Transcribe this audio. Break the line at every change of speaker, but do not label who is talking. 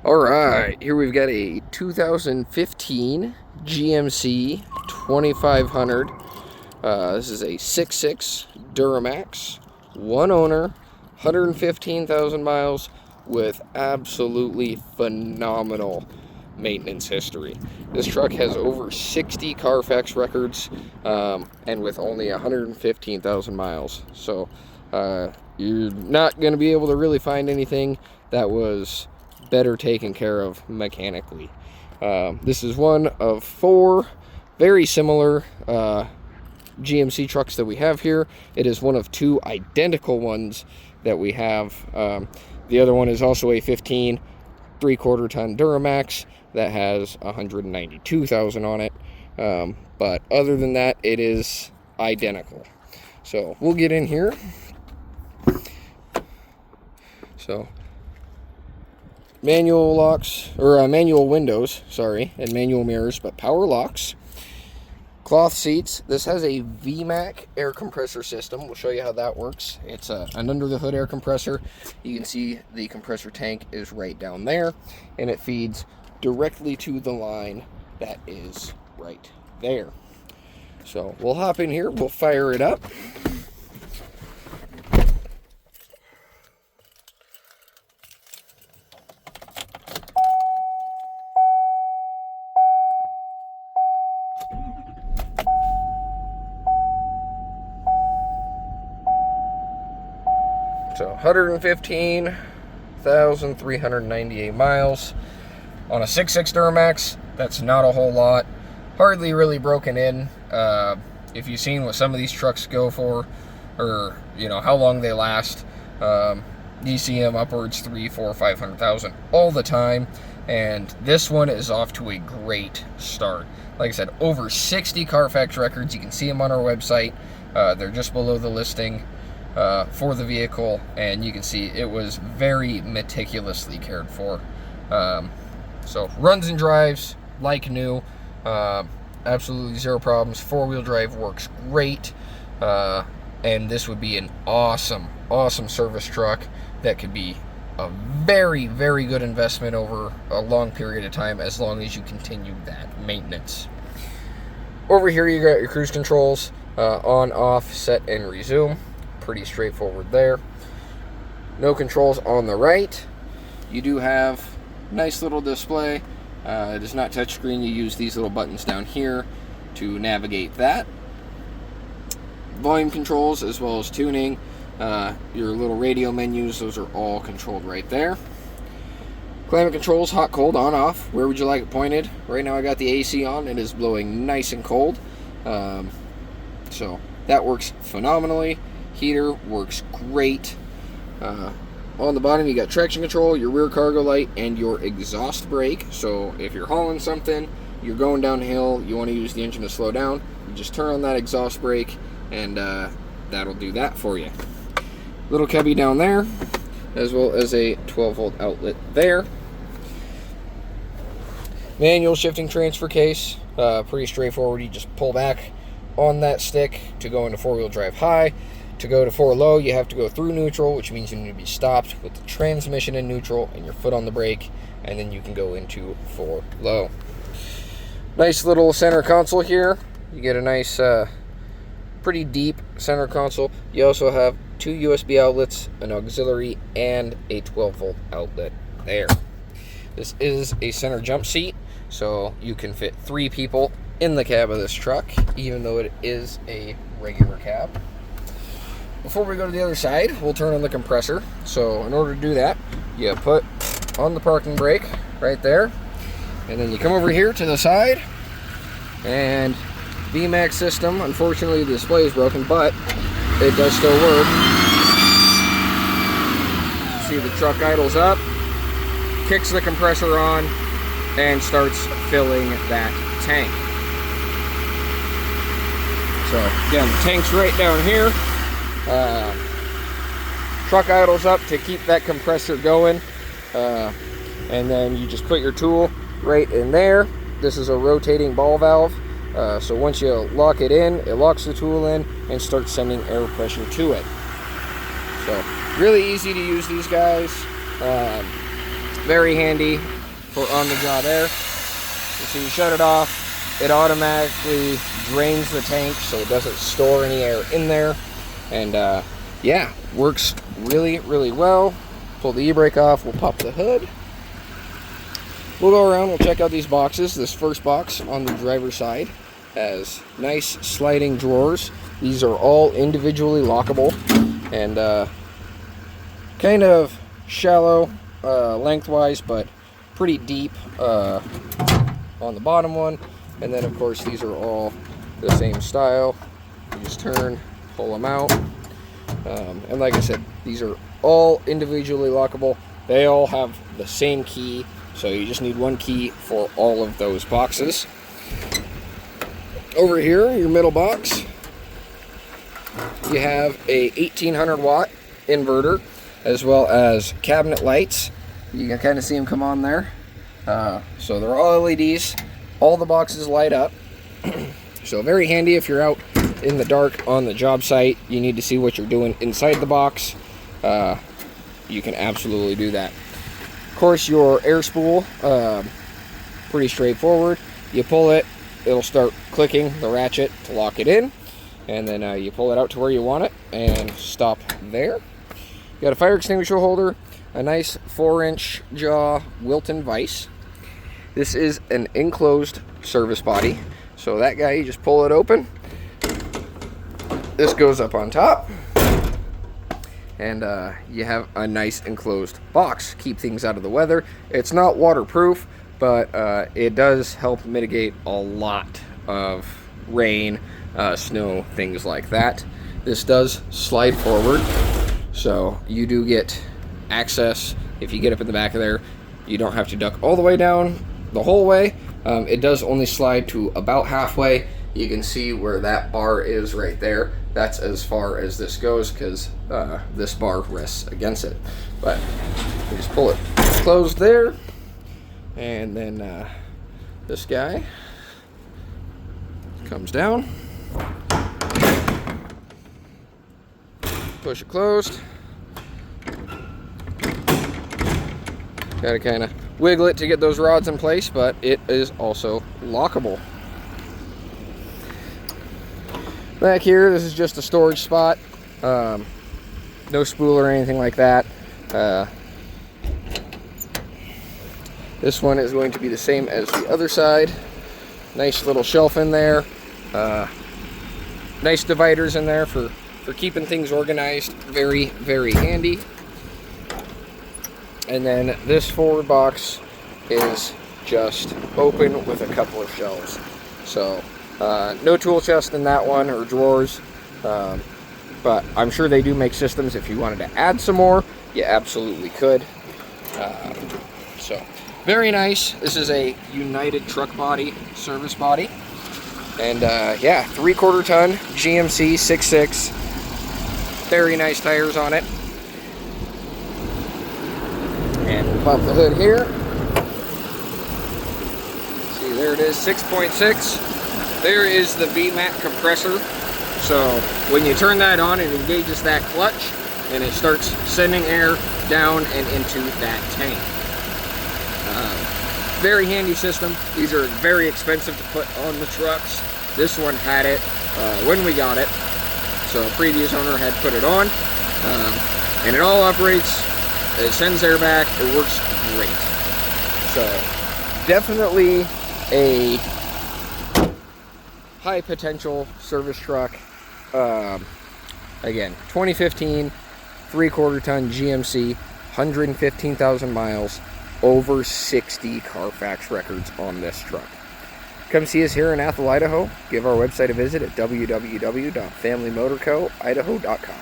Alright, here we've got a 2015 GMC 2500. This is a 6.6 Duramax, one owner, 115,000 miles with absolutely phenomenal maintenance history. This truck has over 60 CarFax records and with only 115,000 miles. So you're not going to be able to really find anything that was better taken care of mechanically. This is one of four very similar GMC trucks that we have here. It is one of two identical ones that we have. The other one is also a 15 3/4 ton Duramax that has 192,000 on it. But other than that, it is identical. So we'll get in here. So manual locks, or manual windows, sorry, and manual mirrors, but power locks. Cloth seats. This has a VMAC air compressor system. We'll show you how that works. It's an under the hood air compressor. You can see the compressor tank is right down there, and it feeds directly to the line that is right there. So we'll hop in here, we'll fire it up. So 115,398 miles on a 6.6 Duramax. That's not a whole lot. Hardly really broken in. If you've seen what some of these trucks go for, or you know how long they last, you see them upwards 300, 400, 500,000 all the time. And this one is off to a great start. Like I said, over 60 CarFax records. You can see them on our website. They're just below the listing for the vehicle, and you can see it was very meticulously cared for. So runs and drives like new, absolutely zero problems. Four-wheel drive works great, and this would be an awesome service truck that could be a very, very good investment over a long period of time, as long as you continue that maintenance. Over here you got your cruise controls, on, off, set, and resume. Pretty straightforward there. No controls on the right. You do have nice little display. It is not touchscreen. You use these little buttons down here to navigate that. Volume controls as well as tuning. Your little radio menus, those are all controlled right there. Climate controls, hot, cold, on, off. Where would you like it pointed? Right now I got the AC on. It is blowing nice and cold. So that works phenomenally. Heater works great. On the bottom you got traction control, your rear cargo light, and your exhaust brake. So if you're hauling something, you're going downhill, you want to use the engine to slow down, you just turn on that exhaust brake, and that'll do that for you. Little cubby down there, as well as a 12-volt outlet there. Manual shifting transfer case, pretty straightforward. You just pull back on that stick to go into four-wheel drive high. To go to 4 low, you have to go through neutral, which means you need to be stopped with the transmission in neutral and your foot on the brake, and then you can go into 4 low. Nice little center console here. You get a nice, pretty deep center console. You also have 2 USB outlets, an auxiliary, and a 12-volt outlet there. This is a center jump seat, so you can fit 3 people in the cab of this truck, even though it is a regular cab. Before we go to the other side, we'll turn on the compressor. So in order to do that, you put on the parking brake right there, and then you come over here to the side, and VMAX system. Unfortunately the display is broken, but it does still work. See, the truck idles up, kicks the compressor on, and starts filling that tank. So again, the tank's right down here. Truck idles up to keep that compressor going, and then you just put your tool right in there. This is a rotating ball valve, so once you lock it in, it locks the tool in and starts sending air pressure to it. So really easy to use these guys. Very handy. on the jaw there. So you shut it off, it automatically drains the tank so it doesn't store any air in there. And yeah, works really, really well. Pull the e-brake off, we'll pop the hood. We'll go around, we'll check out these boxes. This first box on the driver's side has nice sliding drawers. These are all individually lockable and kind of shallow lengthwise, but pretty deep on the bottom one. And then of course these are all the same style. You just turn, pull them out. And like I said, these are all individually lockable. They all have the same key, so you just need one key for all of those boxes. Over here, your middle box, you have a 1800 watt inverter as well as cabinet lights. You can kind of see them come on there. So they're all LEDs. All the boxes light up. So very handy if you're out in the dark on the job site, you need to see what you're doing inside the box. You can absolutely do that. Of course, your air spool, pretty straightforward. You pull it, it'll start clicking the ratchet to lock it in, and then you pull it out to where you want it and stop there. You got a fire extinguisher holder, a nice 4-inch jaw Wilton vise. This is an enclosed service body, so that guy, you just pull it open. This goes up on top, and you have a nice enclosed box. Keep things out of the weather. It's not waterproof, but it does help mitigate a lot of rain, snow, things like that. This does slide forward, so you do get access. If you get up in the back of there, you don't have to duck all the way down the whole way. It does only slide to about halfway. You can see where that bar is right there. That's as far as this goes because this bar rests against it. But you just pull it closed there, and then this guy comes down. Push it closed. Got to kind of wiggle it to get those rods in place, but it is also lockable. Back here, this is just a storage spot. No spool or anything like that. This one is going to be the same as the other side. Nice little shelf in there. Nice dividers in there for keeping things organized. Very, very handy. And then this forward box is just open with a couple of shelves. So no tool chest in that one or drawers, but I'm sure they do make systems. If you wanted to add some more, you absolutely could. So very nice. This is a United truck body, service body, and yeah, 3/4 ton GMC 6.6. Very nice tires on it. And we'll pop the hood here. See, there it is, 6.6. There is the VMAT compressor. So when you turn that on, it engages that clutch and it starts sending air down and into that tank. Very handy system. These are very expensive to put on the trucks. This one had it when we got it. So a previous owner had put it on. And it all operates. It sends air back. It works great. So definitely a high potential service truck. Again, 2015, 3/4 ton GMC, 115,000 miles, over 60 CarFax records on this truck. Come see us here in Athol, Idaho. Give our website a visit at www.familymotorcoidaho.com.